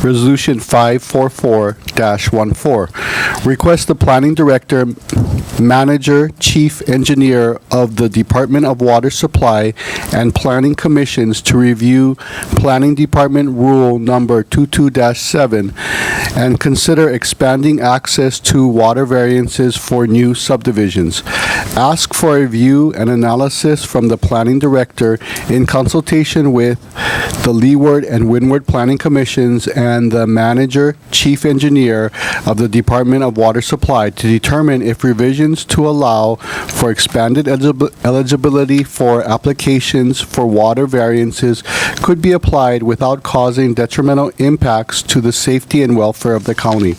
Resolution 544-14. Request the Planning Director, Manager, Chief Engineer of the Department of Water Supply and Planning Commissions to review Planning Department Rule Number 22-7 and consider expanding access to water variances for new subdivisions. Ask for a review and analysis from the Planning Director in consultation with the Leeward and Windward Planning Commissions and the Manager, Chief Engineer of the Department of Water Supply to determine if revisions to allow for expanded eligibility for applications for water variances could be applied without causing detrimental impacts to the safety and welfare of the county.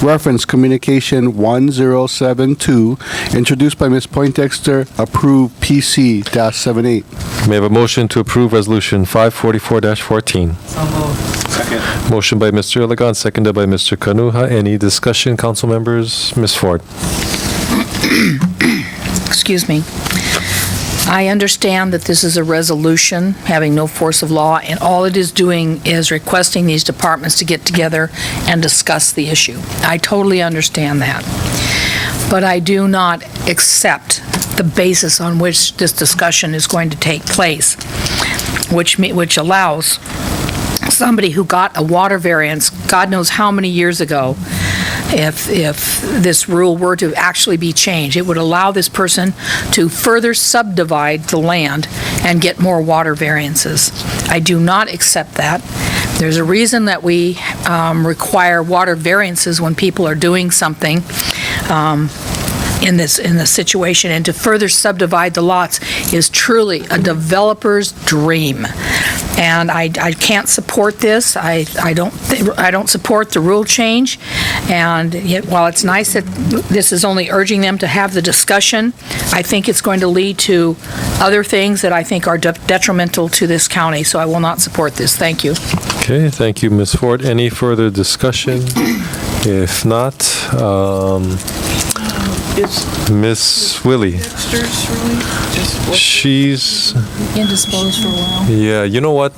Reference Communication 1072, introduced by Ms. Poindexter, approved PC-78. May I have a motion to approve Resolution 544-14? So moved. Second. Motion by Mr. Iligan, seconded by Mr. Kanuha. Any discussion, council members? Ms. Ford. Excuse me. I understand that this is a resolution having no force of law, and all it is doing is requesting these departments to get together and discuss the issue. I totally understand that. But I do not accept the basis on which this discussion is going to take place, which allows somebody who got a water variance, God knows how many years ago, if this rule were to actually be changed, it would allow this person to further subdivide the land and get more water variances. I do not accept that. There's a reason that we require water variances when people are doing something in this situation, and to further subdivide the lots is truly a developer's dream. And I can't support this. I don't support the rule change. And yet, while it's nice that this is only urging them to have the discussion, I think it's going to lead to other things that I think are detrimental to this county. So I will not support this. Thank you. Okay, thank you, Ms. Ford. Any further discussion? If not, Miss Willie. She's Indisposed for a while. yeah. You know what?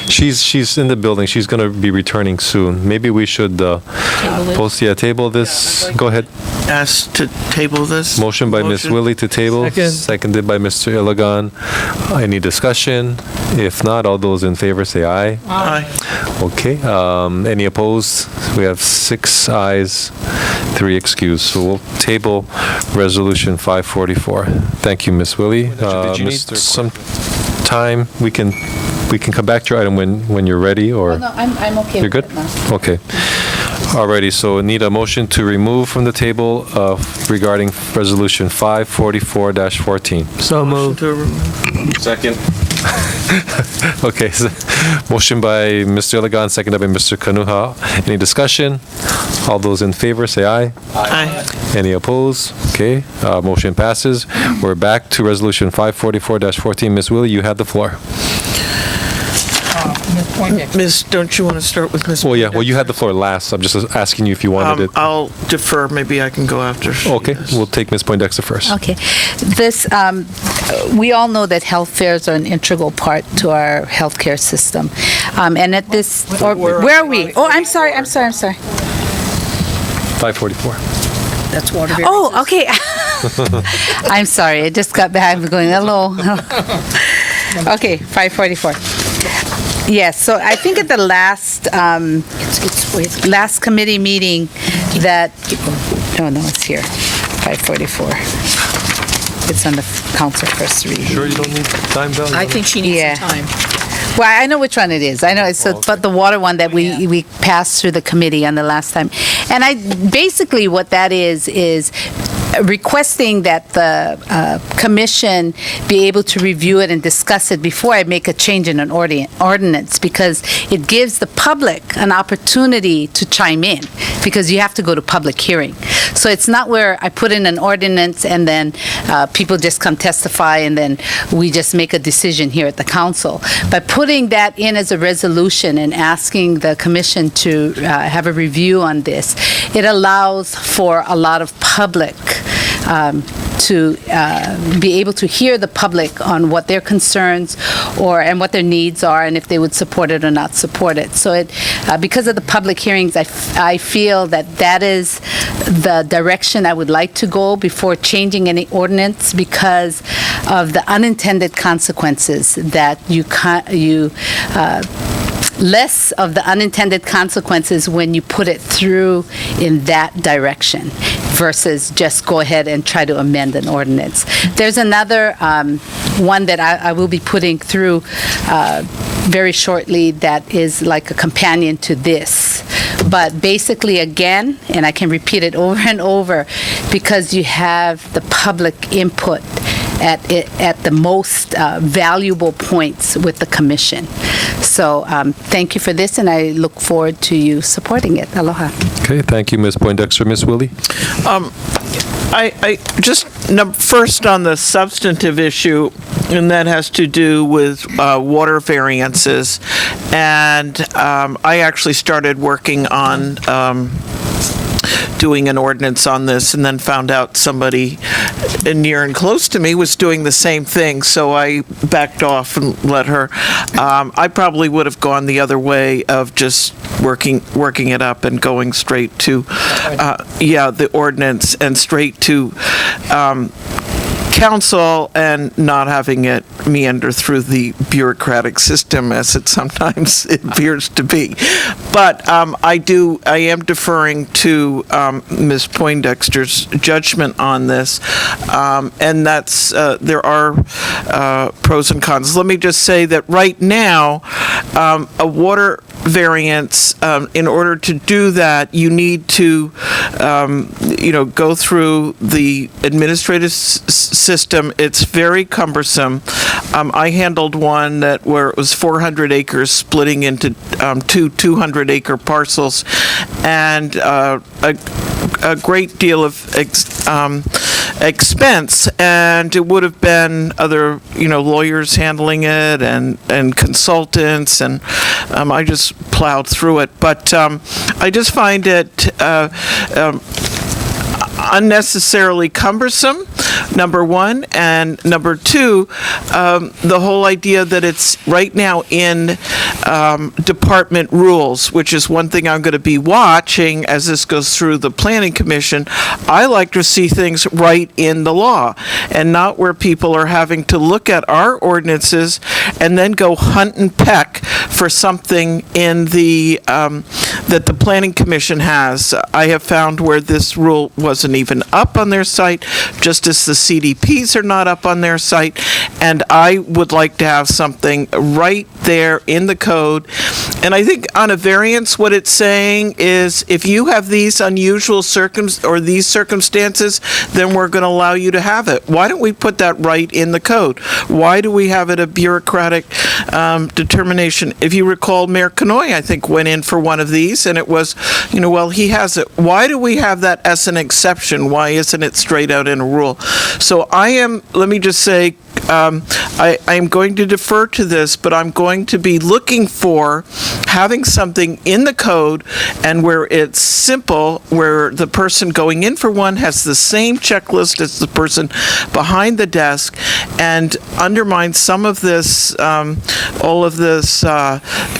She's in the building. She's gonna be returning soon. Maybe we should table this. Go ahead. Ask to table this. Motion by Miss Willie to table. Second. Seconded by Mr. Iligan. Any discussion? If not, all those in favor say aye. Aye. Okay. Any opposed? We have 6 ayes, 3 excused. So we'll table Resolution 544. Thank you, Miss Willie. Did you need some time? We can come back to your item when you're ready, or No, I'm okay you're with good? it now. Okay. Alrighty. So need a motion to remove from the table regarding Resolution 544-14. So moved. Second. Okay, so motion by Mr. Iligan, seconded by Mr. Kanuha. Any discussion? All those in favor say aye. Aye. Any opposed? Okay, motion passes. We're back to Resolution 544-14. Ms. Willie, you have the floor. Miss, don't you want to start with Miss? Well, yeah, well, you had the floor last. I'm just asking you if you wanted it. I'll defer. Maybe I can go after. Okay, we'll take Ms. Poindexter first. Okay. This, we all know that health fairs are an integral part to our healthcare system. And at this, where are we? Oh, I'm sorry. 544. That's water variances. Oh, okay. I'm sorry. I just got back. I'm going, hello. Okay, 544. Yes, so I think at the last committee meeting that, no, it's here, 544. It's on the council first reading. Sure you don't need time, Val? I think she needs Yeah. some time. Well, I know which one it is. I know it's but the water one that we passed through the committee on the last time. And basically what that is requesting that the commission be able to review it and discuss it before I make a change in an ordinance, because it gives the public an opportunity to chime in, because you have to go to public hearing. So it's not where I put in an ordinance and then people just come testify and then we just make a decision here at the council. By putting that in as a resolution and asking the commission to have a review on this, it allows for a lot of public to be able to hear the public on what their concerns and what their needs are, and if they would support it or not support it. So because of the public hearings, I feel that is the direction I would like to go before changing any ordinance, because of the unintended consequences that less of the unintended consequences when you put it through in that direction versus just go ahead and try to amend an ordinance. There's another one that I will be putting through very shortly that is like a companion to this. But basically, again, and I can repeat it over and over, because you have the public input at the most valuable points with the commission. So thank you for this, and I look forward to you supporting it. Aloha. Okay, thank you, Ms. Poindexter. Ms. Willie? I just, first on the substantive issue, and that has to do with water variances. And I actually started working on doing an ordinance on this, and then found out somebody near and close to me was doing the same thing, so I backed off and let her. I probably would have gone the other way of just working it up and going straight to, the ordinance, and straight to council, and not having it meander through the bureaucratic system as it sometimes appears to be. But I am deferring to Ms. Poindexter's judgment on this, and that's there are pros and cons. Let me just say that right now, a water variance, in order to do that, you need to go through the administrative system. It's very cumbersome. I handled one where it was 400 acres splitting into two 200-acre parcels, and a great deal of expense, and it would have been other lawyers handling it and consultants, and I just plowed through it. But I just find it unnecessarily cumbersome, number one, and number two, the whole idea that it's right now in department rules, which is one thing I'm going to be watching as this goes through the Planning Commission. I like to see things right in the law, and not where people are having to look at our ordinances and then go hunt and peck for something in the that the Planning Commission has. I have found where this rule wasn't even up on their site, just as the CDPs are not up on their site, and I would like to have something right there in the code. And I think on a variance, what it's saying is, if you have these unusual these circumstances, then we're going to allow you to have it. Why don't we put that right in the code? Why do we have it a bureaucratic determination? If you recall, Mayor Kanoy, I think, went in for one of these, and it was, well, he has it. Why do we have that as an exception? Why isn't it straight out in a rule? So let me just say, I'm going to defer to this, but I'm going to be looking for having something in the code, and where it's simple, where the person going in for one has the same checklist as the person behind the desk, and undermine some of this, all of this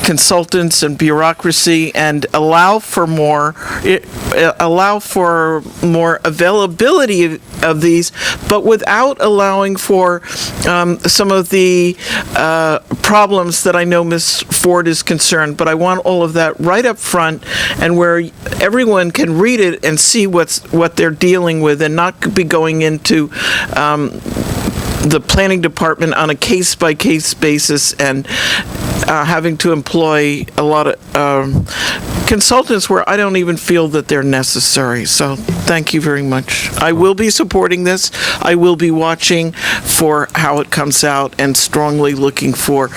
consultants and bureaucracy, and allow for more availability of these, but without allowing for some of the problems that I know Ms. Ford is concerned. But I want all of that right up front, and where everyone can read it and see what they're dealing with, and not be going into the planning department on a case-by-case basis, and having to employ a lot of consultants where I don't even feel that they're necessary. So thank you very much. I will be supporting this. I will be watching for how it comes out, and strongly looking for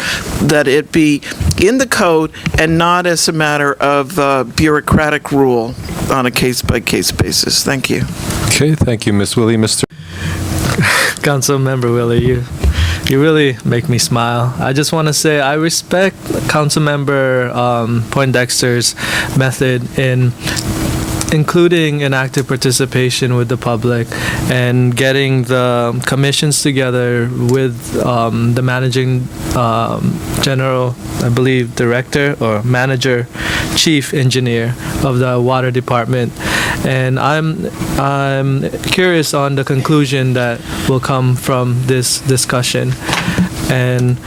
that it be in the code and not as a matter of bureaucratic rule on a case-by-case basis. Thank you. Okay, thank you, Ms. Willie. Mr. Councilmember Willie, you really make me smile. I just want to say I respect Councilmember Poindexter's method in including an active participation with the public and getting the commissions together with the managing general, I believe, director or manager, chief engineer of the water department. And I'm curious on the conclusion that will come from this discussion. And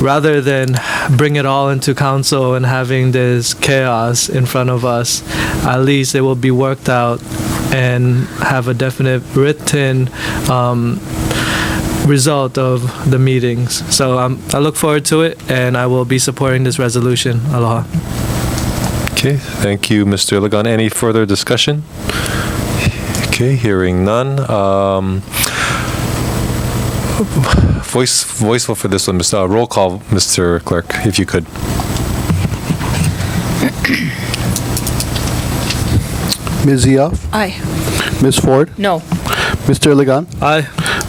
rather than bring it all into council and having this chaos in front of us, at least it will be worked out and have a definite written result of the meetings. So I look forward to it, and I will be supporting this resolution. Aloha. Okay, thank you, Mr. Ligon. Any further discussion? Okay, hearing none. Voice vote for this one, Mr. Roll call, Mr. Clerk, if you could. Ms. Zioff? Aye. Ms. Ford? No. Mr. Ligon? Aye.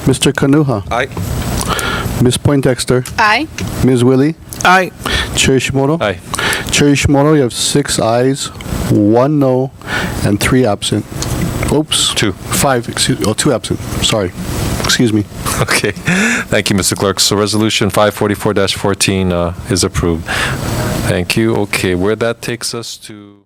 Mr. Kanuha? Aye. Ms. Poindexter? Aye. Ms. Willie? Aye. Chair Ishimoto? Aye. Chair Ishimoto, you have 6 ayes, 1 no, and 3 absent. Oops. 2. 5, excuse, 2 absent. Sorry. Excuse me. Okay, thank you, Mr. Clerk. So resolution 544-14 is approved. Thank you. Okay, where that takes us to...